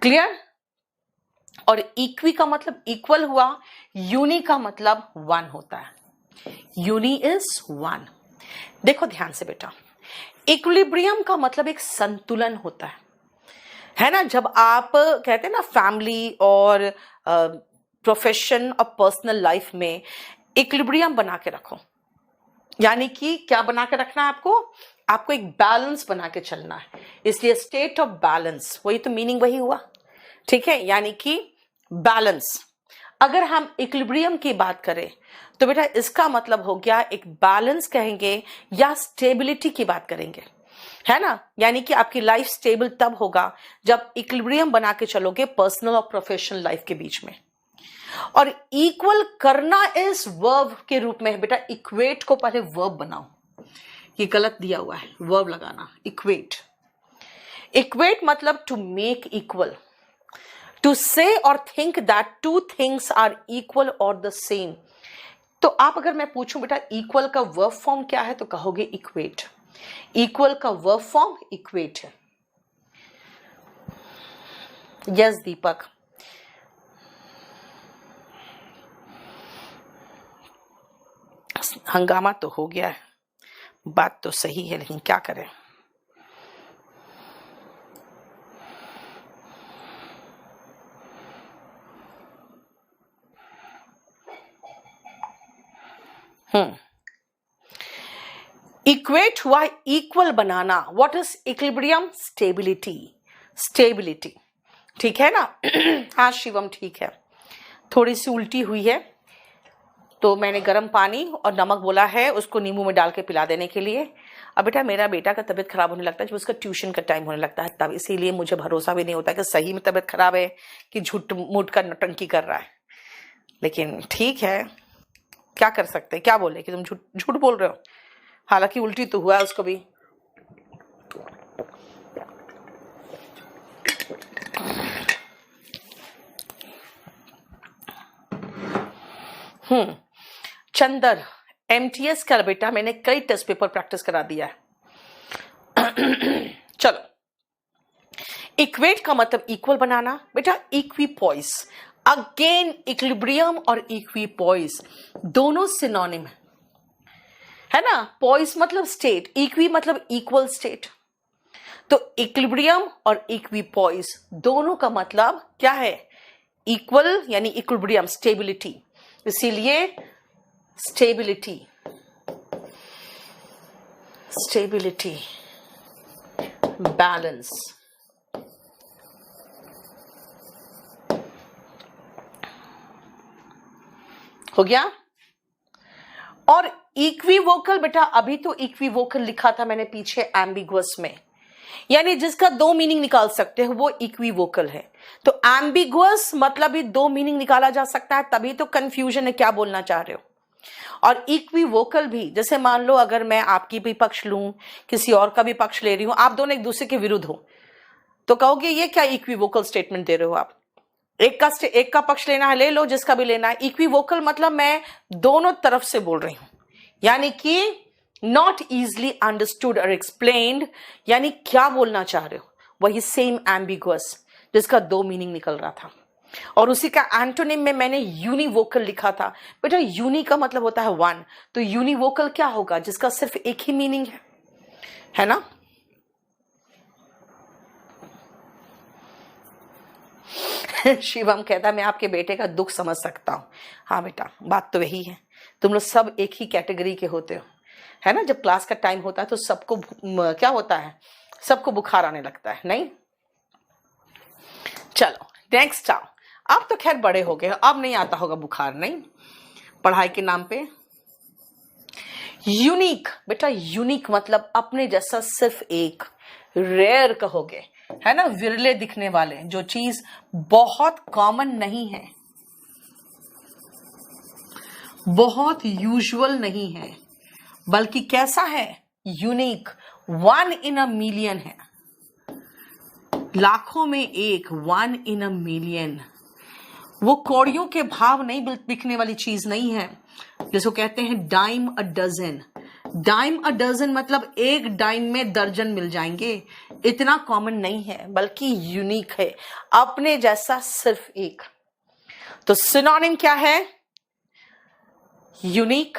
क्लियर? और इक्वी का मतलब इक्वल हुआ, यूनि का मतलब वन होता है। Uni is one. देखो ध्यान से बेटा, इक्विलिब्रियम का मतलब एक संतुलन होता है ना। जब आप कहते हैं ना फैमिली और प्रोफेशन और पर्सनल लाइफ में इक्विलिब्रियम बना के रखो, यानी कि क्या बना के रखना है आपको? आपको एक बैलेंस बना के चलना है, इसलिए स्टेट ऑफ बैलेंस, वही तो मीनिंग वही हुआ, ठीक है। यानी कि बैलेंस। अगर हम इक्विलिब्रियम की बात करें तो बेटा इसका मतलब हो गया एक बैलेंस कहेंगे या स्टेबिलिटी की बात करेंगे, है ना। यानी कि आपकी लाइफ स्टेबल तब होगा जब इक्विलिब्रियम बना के चलोगे पर्सनल और प्रोफेशनल लाइफ के बीच में। और इक्वल करना इस वर्ब के रूप में है बेटा। इक्वेट को पहले वर्ब बनाओ, ये गलत दिया हुआ है, वर्ब लगाना इक्वेट। इक्वेट मतलब to make equal, to say और think that two things are equal और द सेम। तो आप अगर मैं पूछूं बेटा इक्वल का वर्ब फॉर्म क्या है तो कहोगे इक्वेट। इक्वल का वर्ब फॉर्म इक्वेट है। यस दीपक, हंगामा तो हो गया है, बात तो सही है, लेकिन क्या करें। इक्वेट हुआ equal banana. What is equilibrium? Stability, stability, ठीक है ना? हाँ शिवम ठीक है, थोड़ी सी उल्टी हुई है तो मैंने गर्म पानी और नमक बोला है उसको नींबू में डाल के पिला देने के लिए। अब बेटा मेरा बेटा का तबीयत खराब होने लगता है जब उसका ट्यूशन का टाइम होने लगता है तब, इसीलिए मुझे भरोसा भी नहीं होता कि सही में तबीयत खराब है कि झूठ मूठ का नौटंकी कर रहा है। लेकिन ठीक है, क्या कर सकते हैं, क्या बोले कि तुम झूठ झूठ बोल रहे हो, हालांकि उल्टी तो हुआ है उसको भी। चंदर एमटीएस का बेटा मैंने कई टेस्ट पेपर प्रैक्टिस करा दिया है। चलो, इक्वेट का मतलब इक्वल बनाना बेटा, इक्विपॉइस, अगेन इक्विलिब्रियम और इक्विपॉइस दोनों सिनोनिम है ना? पॉइस मतलब स्टेट, इक्वी मतलब इक्वल स्टेट, तो इक्विलिब्रियम और इक्विपॉइस दोनों का मतलब क्या है? इक्वल यानी इक्विलिब्रियम, स्टेबिलिटी, इसीलिए स्टेबिलिटी, स्टेबिलिटी, बैलेंस। हो गया? और इक्विवोकल बेटा, अभी तो इक्विवोकल लिखा था मैंने पीछे एम्बिगुअस में, यानी जिसका दो मीनिंग निकाल सकते हो वो इक्विवोकल है। तो एम्बिगुअस मतलब भी दो मीनिंग निकाला जा सकता है, तभी तो कंफ्यूजन है क्या बोलना चाह रहे हो। और इक्विवोकल भी, जैसे मान लो अगर मैं आपकी भी पक्ष लूं, किसी और का भी पक्ष ले रही हूं, आप दोनों एक दूसरे के विरुद्ध हो, तो कहोगे ये क्या इक्विवोकल स्टेटमेंट दे रहे हो आप। एक का पक्ष लेना है ले लो, जिसका भी लेना है। इक्विवोकल मतलब मैं दोनों तरफ से बोल रही हूं, यानी कि नॉट इजली अंडरस्टूड और एक्सप्लेन्ड, यानी क्या बोलना चाह रहे हो वही सेम एम्बिगुअस, जिसका दो मीनिंग निकल रहा था। और उसी का एंटोनिम में मैंने यूनिवोकल लिखा था बेटा, यूनि का मतलब होता है वन, तो यूनिवोकल क्या होगा? जिसका सिर्फ एक ही मीनिंग है ना? शिवम कहता है मैं आपके बेटे का दुख समझ सकता हूं। हाँ बेटा, बात तो वही है, तुम लोग सब एक ही कैटेगरी के होते हो, है ना? जब क्लास का टाइम होता है तो सबको क्या होता है, सबको बुखार आने लगता है, नहीं? चलो नेक्स्ट आओ। अब तो खैर बड़े हो गए, अब नहीं आता होगा बुखार, नहीं, पढ़ाई के नाम पे। यूनिक बेटा, यूनिक मतलब अपने जैसा सिर्फ एक, रेयर कहोगे, है ना? विरले दिखने वाले, जो चीज बहुत कॉमन नहीं है, बहुत यूजुअल नहीं है, बल्कि कैसा है? यूनिक, 1 in a million है, लाखों में एक, 1 in a million। वो कौड़ियों के भाव नहीं बिकने वाली चीज नहीं है, जिसको कहते हैं dime a dozen. Dime a dozen मतलब एक डाइम में दर्जन मिल जाएंगे, इतना कॉमन नहीं है, बल्कि यूनिक है, अपने जैसा सिर्फ एक। तो सिनोनिम क्या है? Unique,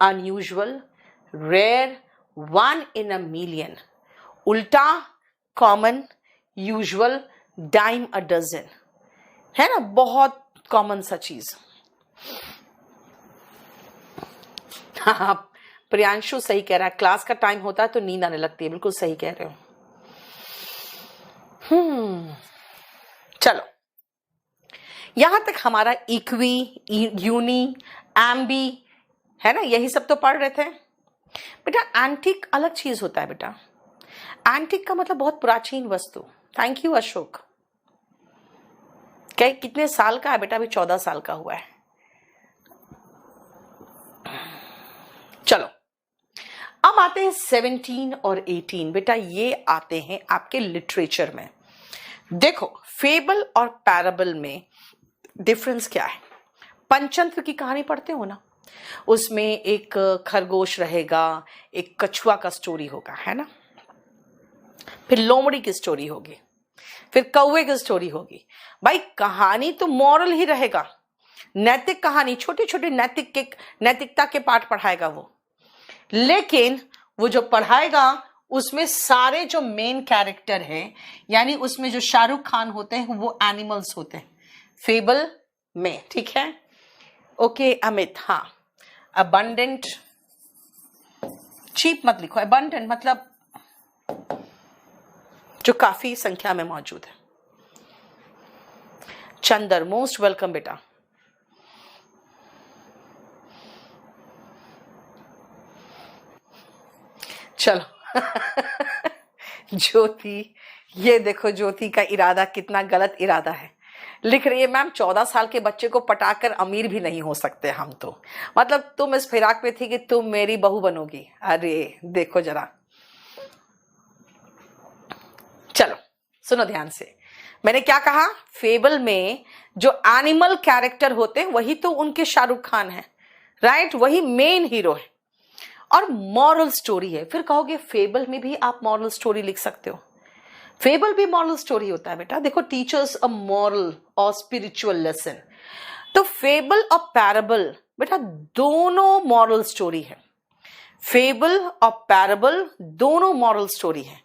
unusual, rare, 1 in a million। उल्टा common, usual, dime a dozen, है ना? बहुत कॉमन सा चीज। हाँ, प्रियांशु सही कह रहा है, क्लास का टाइम होता है तो नींद आने लगती है, बिल्कुल सही कह रहे हो। चलो, यहां तक हमारा इक्वी, यूनी, एम्बी, है ना, यही सब तो पढ़ रहे थे बेटा। एंटिक अलग चीज होता है बेटा, एंटिक का मतलब बहुत प्राचीन वस्तु। Thank you Ashok. क्या कितने साल का है बेटा? अभी 14 साल का हुआ है। चलो, अब आते हैं 17 और 18 बेटा, ये आते हैं आपके लिटरेचर में। देखो, फेबल और पैराबल में डिफरेंस क्या है? पंचतंत्र की कहानी पढ़ते हो ना, उसमें एक खरगोश रहेगा, एक कछुआ का स्टोरी होगा, है ना? फिर लोमड़ी की स्टोरी होगी, फिर कौवे की स्टोरी होगी। भाई कहानी तो मॉरल ही रहेगा, नैतिक कहानी, छोटी छोटी नैतिकता के पाठ पढ़ाएगा वो, लेकिन वो जो पढ़ाएगा उसमें सारे जो मेन कैरेक्टर हैं, यानी उसमें जो शाहरुख खान होते हैं वो एनिमल्स होते हैं फेबल में, ठीक है? ओके अमित, हाँ, अबंडेंट, चीप मत लिखो, अबंडेंट मतलब जो काफी संख्या में मौजूद है। चंदर मोस्ट वेलकम बेटा। चलो ज्योति, ये देखो ज्योति का इरादा कितना गलत इरादा है। लिख रही है मैम 14 साल के बच्चे को पटाकर अमीर भी नहीं हो सकते हम तो, मतलब तुम इस फिराक में थी कि तुम मेरी बहू बनोगी। अरे देखो जरा, चलो सुनो ध्यान से, मैंने क्या कहा, फेबल में जो एनिमल कैरेक्टर होते हैं वही तो उनके शाहरुख खान है, राइट, वही मेन हीरो है और मॉरल स्टोरी है। फिर कहोगे फेबल में भी आप मॉरल स्टोरी लिख सकते हो, फेबल भी मॉरल स्टोरी होता है बेटा। देखो टीचर्स अ मॉरल और स्पिरिचुअल लेसन, तो फेबल और पैराबल बेटा दोनों मॉरल स्टोरी है, फेबल और पैराबल दोनों मॉरल स्टोरी है,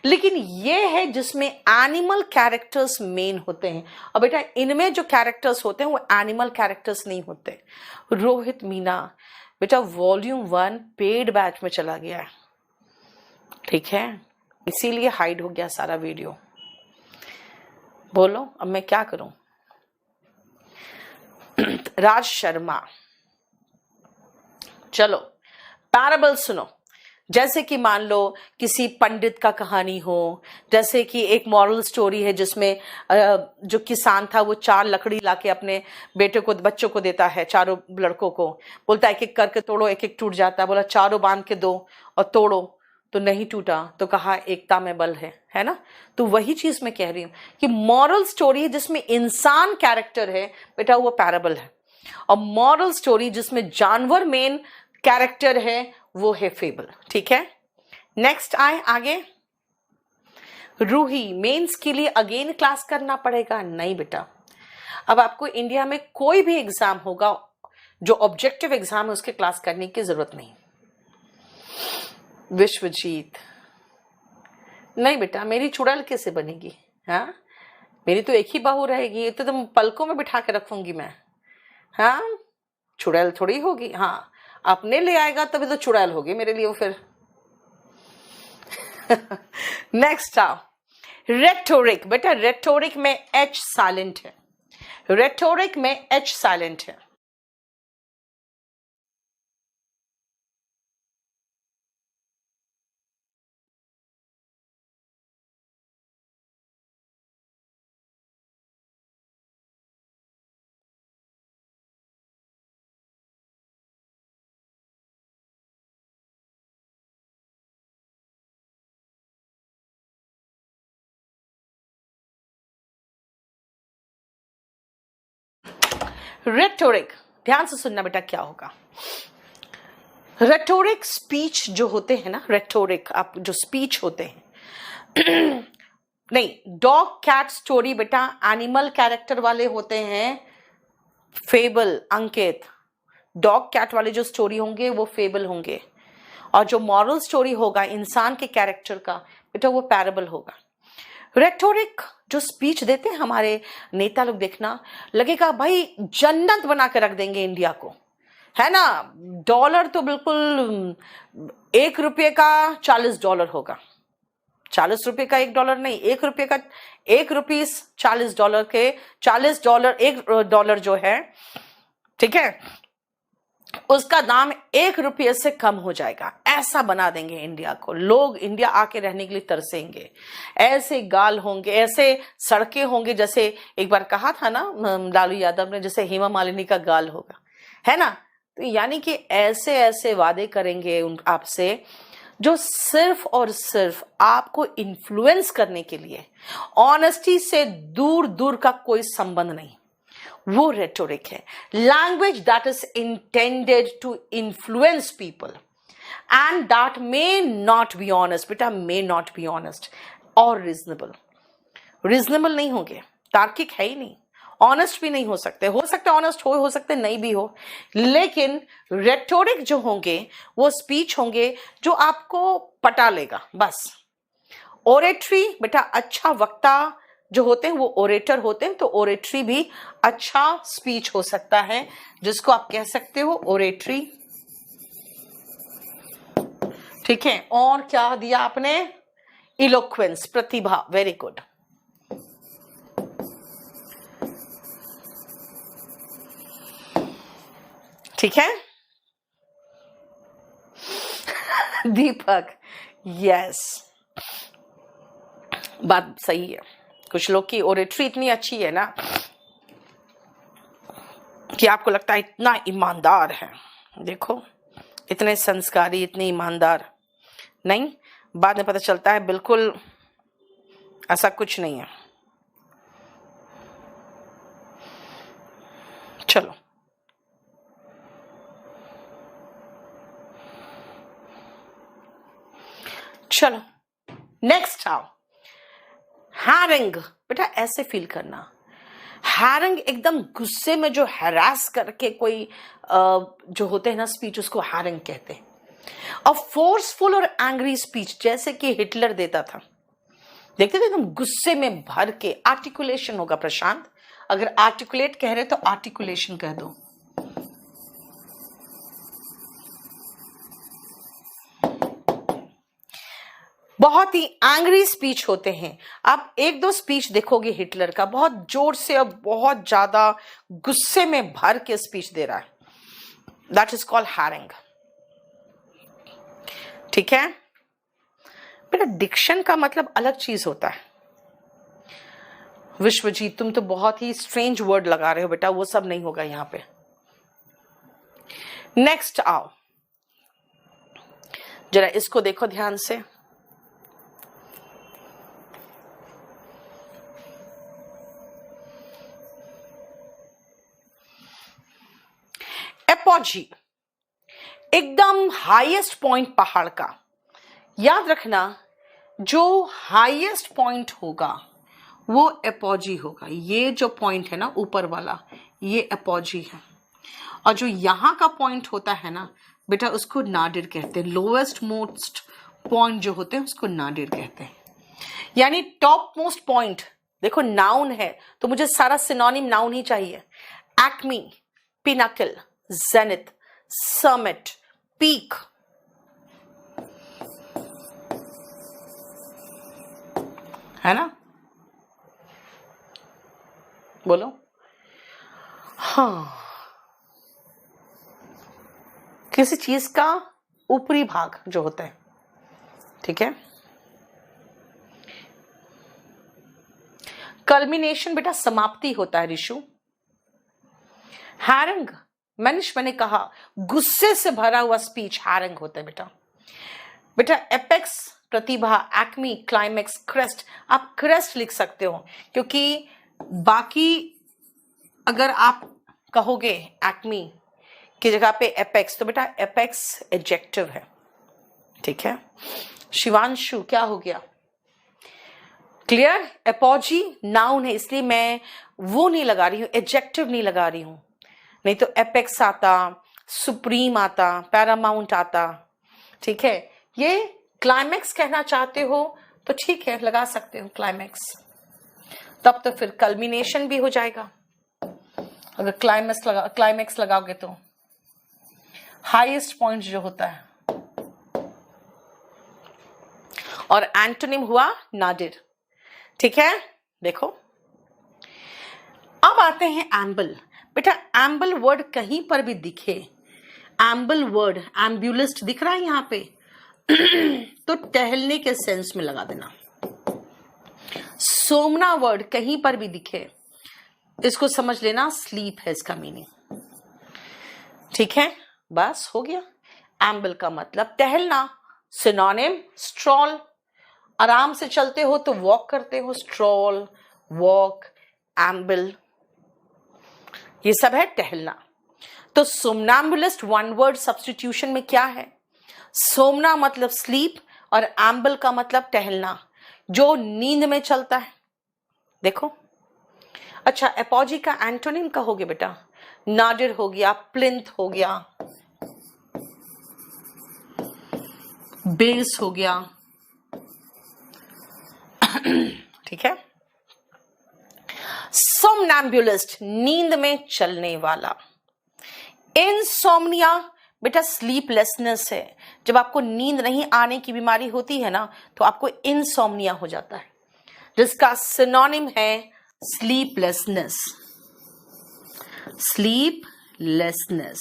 लेकिन ये है जिसमें एनिमल कैरेक्टर्स मेन होते हैं। और बेटा इनमें जो कैरेक्टर्स होते हैं वो एनिमल कैरेक्टर्स नहीं होते। रोहित मीना बेटा वॉल्यूम 1 पेड बैच में चला गया है, ठीक है, इसीलिए हाइड हो गया सारा वीडियो। बोलो अब मैं क्या करूं। राज शर्मा, चलो पैराबल सुनो। जैसे कि मान लो किसी पंडित का कहानी हो, जैसे कि एक मॉरल स्टोरी है जिसमें जो किसान था वो 4 लकड़ी लाके अपने बेटे को, बच्चों को देता है, चारों लड़कों को बोलता है एक एक करके तोड़ो, एक एक टूट जाता है, बोला चारों बांध के दो और तोड़ो, तो नहीं टूटा, तो कहा एकता में बल है ना। तो वही चीज मैं कह रही हूं कि मॉरल स्टोरी जिसमें इंसान कैरेक्टर है बेटा वो पैराबल है, और मॉरल स्टोरी जिसमें जानवर मेन कैरेक्टर है वो है फेबल, ठीक है। नेक्स्ट आए आगे। रूही, मेंस के लिए अगेन क्लास करना पड़ेगा? नहीं बेटा, अब आपको इंडिया में कोई भी एग्जाम होगा जो ऑब्जेक्टिव एग्जाम है उसके क्लास करने की जरूरत नहीं। विश्वजीत, नहीं बेटा मेरी चुड़ैल कैसे बनेगी, हाँ मेरी तो एक ही बहू रहेगी, तो तुम पलकों में बिठा के रखूंगी मैं, हाँ चुड़ैल थोड़ी होगी, हाँ अपने ले आएगा तभी तो चुड़ैल होगी मेरे लिए वो फिर। नेक्स्ट आओ, रेटोरिक, बेटा रेटोरिक में एच साइलेंट है, रेटोरिक में एच साइलेंट है। रेटोरिक, ध्यान से सुनना बेटा क्या होगा। रेटोरिक स्पीच जो होते हैं ना, रेटोरिक आप जो स्पीच होते हैं नहीं, डॉग कैट स्टोरी बेटा एनिमल कैरेक्टर वाले होते हैं, फेबल अंकित, डॉग कैट वाले जो स्टोरी होंगे वो फेबल होंगे, और जो मॉरल स्टोरी होगा इंसान के कैरेक्टर का बेटा वो पैराबल होगा। रेटोरिक जो स्पीच देते हैं हमारे नेता लोग, देखना लगेगा भाई जन्नत बना के रख देंगे इंडिया को, है ना। डॉलर तो बिल्कुल ₹1 का $40 होगा, ₹40 का $1 नहीं, ₹1 का $1 के $40, $1 जो है, ठीक है, उसका दाम ₹1 से कम हो जाएगा। ऐसा बना देंगे इंडिया को, लोग इंडिया आके रहने के लिए तरसेंगे, ऐसे गाल होंगे, ऐसे सड़कें होंगे, जैसे एक बार कहा था ना लालू यादव ने, जैसे हेमा मालिनी का गाल होगा, है ना। तो यानी कि ऐसे ऐसे वादे करेंगे उन आपसे जो सिर्फ और सिर्फ आपको इन्फ्लुएंस करने के लिए, ऑनेस्टी से दूर दूर का कोई संबंध नहीं, वो रेटोरिक है। Language that is intended to influence people and that may not be honest, बेटा मे नॉट बी ऑनेस्ट और रीजनेबल नहीं होंगे, तार्किक है ही नहीं, ऑनेस्ट भी नहीं हो सकते ऑनेस्ट हो सकते नहीं भी हो, लेकिन रेटोरिक जो होंगे वो स्पीच होंगे जो आपको पटा लेगा बस। ओरेटरी बेटा अच्छा वक्ता जो होते हैं वो ओरेटर होते हैं, तो ओरेटरी भी अच्छा स्पीच हो सकता है, जिसको आप कह सकते हो ओरेटरी, ठीक है। और क्या दिया आपने, इलोक्वेंस, प्रतिभा, वेरी गुड। ठीक है दीपक, यस, बात सही है। कुछ लोग की ओरेटरी इतनी अच्छी है ना कि आपको लगता है इतना ईमानदार है, देखो इतने संस्कारी, इतने ईमानदार, नहीं, बाद में पता चलता है बिल्कुल ऐसा कुछ नहीं है। चलो चलो नेक्स्ट आओ, हैरिंग। बेटा ऐसे फील करना, हैरिंग एकदम गुस्से में जो हैरास करके कोई जो होते हैं ना स्पीच, उसको हैरिंग कहते हैं। अ फोर्सफुल और एंग्री स्पीच, जैसे कि हिटलर देता था, देखते थे एकदम गुस्से में भर के। आर्टिकुलेशन होगा प्रशांत, अगर आर्टिकुलेट कह रहे तो आर्टिकुलेशन कह दो। बहुत ही एंग्री स्पीच होते हैं। आप एक दो स्पीच देखोगे हिटलर का, बहुत जोर से और बहुत ज्यादा गुस्से में भर के स्पीच दे रहा है, दैट इज कॉल्ड हैरिंग। ठीक है बेटा, डिक्शन का मतलब अलग चीज होता है। विश्वजीत तुम तो बहुत ही स्ट्रेंज वर्ड लगा रहे हो बेटा, वो सब नहीं होगा यहां पे। नेक्स्ट आओ, जरा इसको देखो ध्यान से। एपॉजी, एकदम हाईएस्ट पॉइंट पहाड़ का। याद रखना, जो हाईएस्ट पॉइंट होगा वो एपॉजी होगा। ये जो पॉइंट है ना ऊपर वाला, ये एपॉजी है। और जो यहां का पॉइंट होता है ना बेटा, उसको नाडिर कहते हैं। लोएस्ट मोस्ट पॉइंट जो होते हैं उसको नाडिर कहते हैं। यानी टॉप मोस्ट पॉइंट, देखो नाउन है तो मुझे सारा सिनोनिम नाउन ही चाहिए। Acme, Pinnacle, zenith, summit, peak, है ना? बोलो हाँ, किसी चीज का ऊपरी भाग जो होता है, ठीक है। कल्मिनेशन बेटा समाप्ति होता है रिशु। हैरिंग, मैंने कहा गुस्से से भरा हुआ स्पीच हैरिंग होता है बेटा। बेटा एपेक्स प्रतिभा, एक्मी, क्लाइमेक्स, क्रेस्ट, आप क्रेस्ट लिख सकते हो क्योंकि बाकी अगर आप कहोगे एक्मी की जगह पे एपेक्स तो बेटा एपेक्स एडजेक्टिव है, ठीक है। शिवांशु क्या हो गया? क्लियर? एपॉजी नाउन है, इसलिए मैं वो नहीं लगा रही हूं, एडजेक्टिव नहीं लगा रही हूं, नहीं तो एपेक्स आता, सुप्रीम आता, पैरामाउंट आता, ठीक है। ये क्लाइमेक्स कहना चाहते हो तो ठीक है, लगा सकते हो क्लाइमेक्स, तब तो फिर कल्मिनेशन भी हो जाएगा। अगर क्लाइमेक्स लगाओगे तो हाईएस्ट पॉइंट जो होता है। और एंटोनिम हुआ नाडिर, ठीक है। देखो अब आते हैं एम्बल। बेटा एम्बल वर्ड कहीं पर भी दिखे, एम्बल वर्ड एम्बुलिस्ट दिख रहा है यहां पे तो टहलने के सेंस में लगा देना। सोमना वर्ड कहीं पर भी दिखे, इसको समझ लेना स्लीप है इसका मीनिंग, ठीक है। बस हो गया। एम्बल का मतलब टहलना, सिनोनिम स्ट्रॉल, आराम से चलते हो तो वॉक करते हो, स्ट्रॉल, वॉक, एम्बल, ये सब है टहलना। तो सोमनाम्बुलिस्ट वन वर्ड सब्स्टिट्यूशन में क्या है? सोमना मतलब स्लीप और एम्बल का मतलब टहलना, जो नींद में चलता है। देखो अच्छा, एपॉजी का एंटोनिम कहोगे बेटा? नाडिर हो गया, प्लिंथ हो गया, बेस हो गया, ठीक है। सोमनैम्बुलिस्ट नींद में चलने वाला। इनसोम्निया बेटा स्लीपलेसनेस है, जब आपको नींद नहीं आने की बीमारी होती है ना तो आपको इनसोम्निया हो जाता है, जिसका सिनोनिम है स्लीपलेसनेस, स्लीपलेसनेस।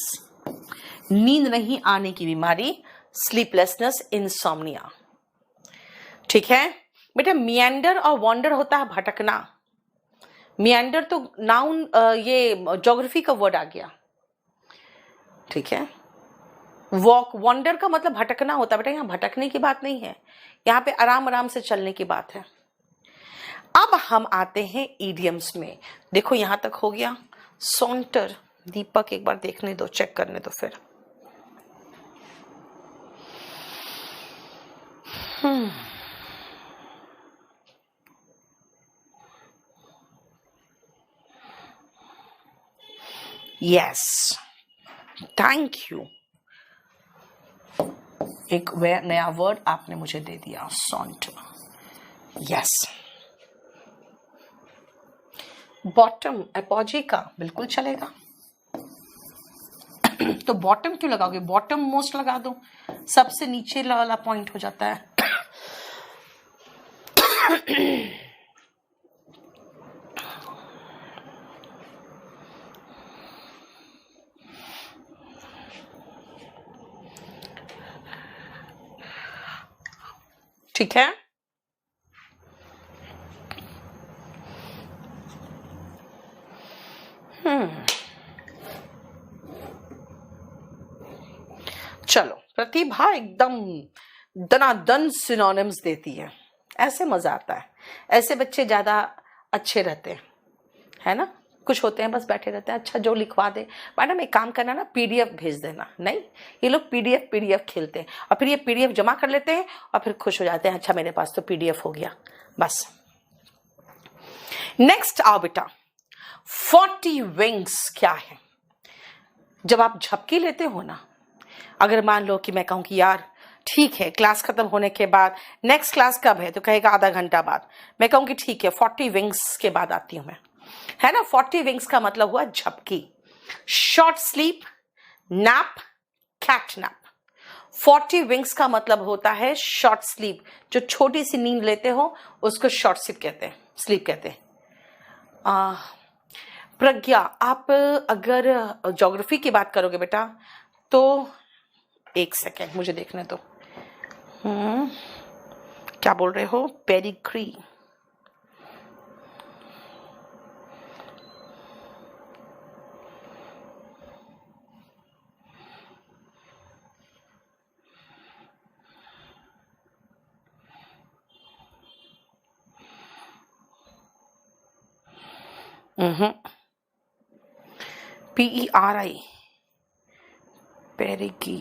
नींद नहीं आने की बीमारी, स्लीपलेसनेस, इंसोम्निया। ठीक है बेटा। मियंडर और वॉन्डर होता है भटकना। मियंडर तो नाउन, ये ज्योग्राफी का वर्ड आ गया। ठीक है। वॉक, वॉन्डर का मतलब भटकना होता है बेटा। यहाँ भटकने की बात नहीं है, यहाँ पे आराम आराम से चलने की बात है। अब हम आते हैं इडियम्स में। देखो यहां तक हो गया। सॉन्टर, दीपक एक बार देखने दो, चेक करने दो फिर। Yes, thank you. एक नया वर्ड आपने मुझे दे दिया, सॉन्टर। यस। बॉटम, एपोजी का बिल्कुल चलेगा। तो बॉटम क्यों लगाओगे? बॉटम मोस्ट लगा दो, सबसे नीचे वाला पॉइंट हो जाता है। ठीक है। चलो, प्रतिभा एकदम दनादन सिनोनिम्स देती है, ऐसे मजा आता है। ऐसे बच्चे ज्यादा अच्छे रहते हैं, है ना। कुछ होते हैं बस बैठे रहते हैं, अच्छा जो लिखवा दे। मैडम एक काम करना ना, पीडीएफ भेज देना। नहीं, ये लोग पीडीएफ खेलते हैं और फिर ये पीडीएफ जमा कर लेते हैं और फिर खुश हो जाते हैं, अच्छा मेरे पास तो पीडीएफ हो गया बस। नेक्स्ट आओ बेटा, 40 विंग्स क्या है? जब आप झपकी लेते हो ना, अगर मान लो कि मैं कहूं कि यार ठीक है, क्लास खत्म होने के बाद नेक्स्ट क्लास कब है, तो कहेगा आधा घंटा बाद। मैं कहूं कि ठीक है 40 विंग्स के बाद आती हूं मैं, है ना। 40 विंग्स का मतलब हुआ झपकी। Short sleep, nap, cat nap. 40 winks का मतलब होता है शॉर्ट स्लीप। जो छोटी सी नींद लेते हो उसको शॉर्ट स्लीप कहते हैं, स्लीप कहते हैं। प्रज्ञा, आप अगर ज्योग्राफी की बात करोगे बेटा तो एक सेकेंड मुझे देखने दो। क्या बोल रहे हो? पेडिग्री। PERI, perigee.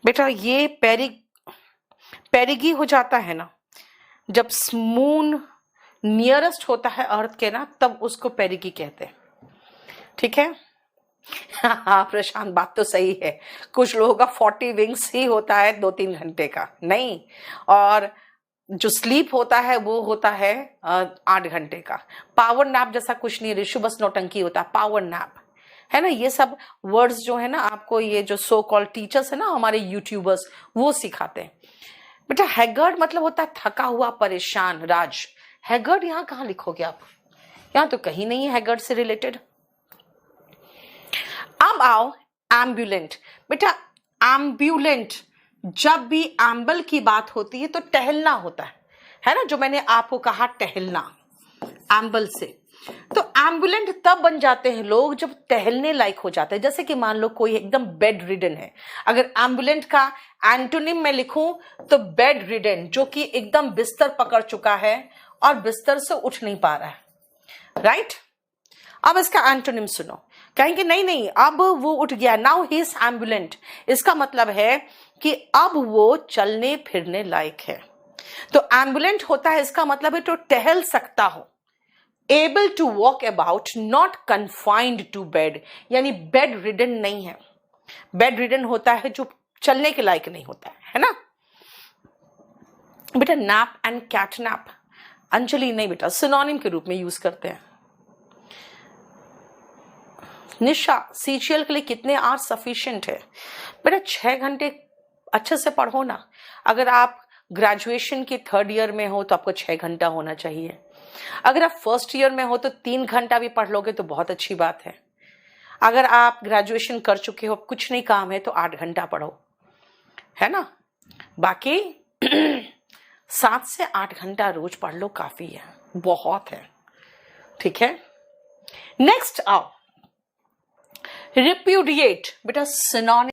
बेटा ये पेरिगी हो जाता है ना जब मून नियरेस्ट होता है अर्थ के ना, तब उसको पेरिगी कहते हैं। ठीक है। हाँ प्रशांत, बात तो सही है। कुछ लोगों का 40 विंग्स ही होता है 2-3 घंटे का, नहीं, और जो स्लीप होता है वो होता है 8 घंटे का। पावर नैप जैसा कुछ नहीं, ऋषु बस नौटंकी होता है, पावर नैप, है ना। ये सब वर्ड्स जो है ना आपको ये जो सो कॉल्ड टीचर्स है ना, हमारे यूट्यूबर्स, वो सिखाते हैं। बेटा हैगर्ड मतलब होता है थका हुआ, परेशान। राज, हैगर्ड यहाँ कहाँ लिखोगे आप? यहाँ तो कहीं नहीं है हैगर्ड से रिलेटेड। अब आओ एम्बुलेंट। बेटा एम्बुलेंट, जब भी एम्बल की बात होती है तो टहलना होता है ना, जो मैंने आपको कहा टहलना एम्बल से। तो एम्बुलेंट तब बन जाते हैं लोग जब टहलने लायक हो जाते हैं। जैसे कि मान लो कोई एकदम बेड रिडन है, अगर एम्बुलेंट का एंटोनिम में लिखूं तो बेड रिडन, जो कि एकदम बिस्तर पकड़ चुका है और बिस्तर से उठ नहीं पा रहा है, राइट। अब इसका एंटोनिम सुनो, कहेंगे नहीं अब वो उठ गया, नाउ ही इज एम्बुलेंट। इसका मतलब है कि अब वो चलने फिरने लायक है। तो एम्बुलेंट होता है, इसका मतलब है तो टहल सकता हो, able to walk about, not confined to bed, यानी बेड रिडन नहीं है। बेड रिडन होता है जो चलने के लायक नहीं होता है ना। बेटा nap and cat nap, Anjali नहीं बेटा, सिनोनिम के रूप में यूज करते हैं। निशा, सीजीएल के लिए कितने आवर्स सफिशिएंट है? बेटा 6 घंटे अच्छे से पढ़ो ना। अगर आप ग्रेजुएशन की 3rd ईयर में हो तो आपको 6 घंटा होना चाहिए। अगर आप 1st ईयर में हो तो 3 घंटा भी पढ़ लोगे तो बहुत अच्छी बात है। अगर आप ग्रेजुएशन कर चुके हो, कुछ नहीं काम है, तो 8 घंटा पढ़ो, है ना। बाकी 7 से 8 घंटा रोज पढ़ लो, काफी है, बहुत है, ठीक है। नेक्स्ट आओ, रिप्यूडिएट। बेटा सिनोनिम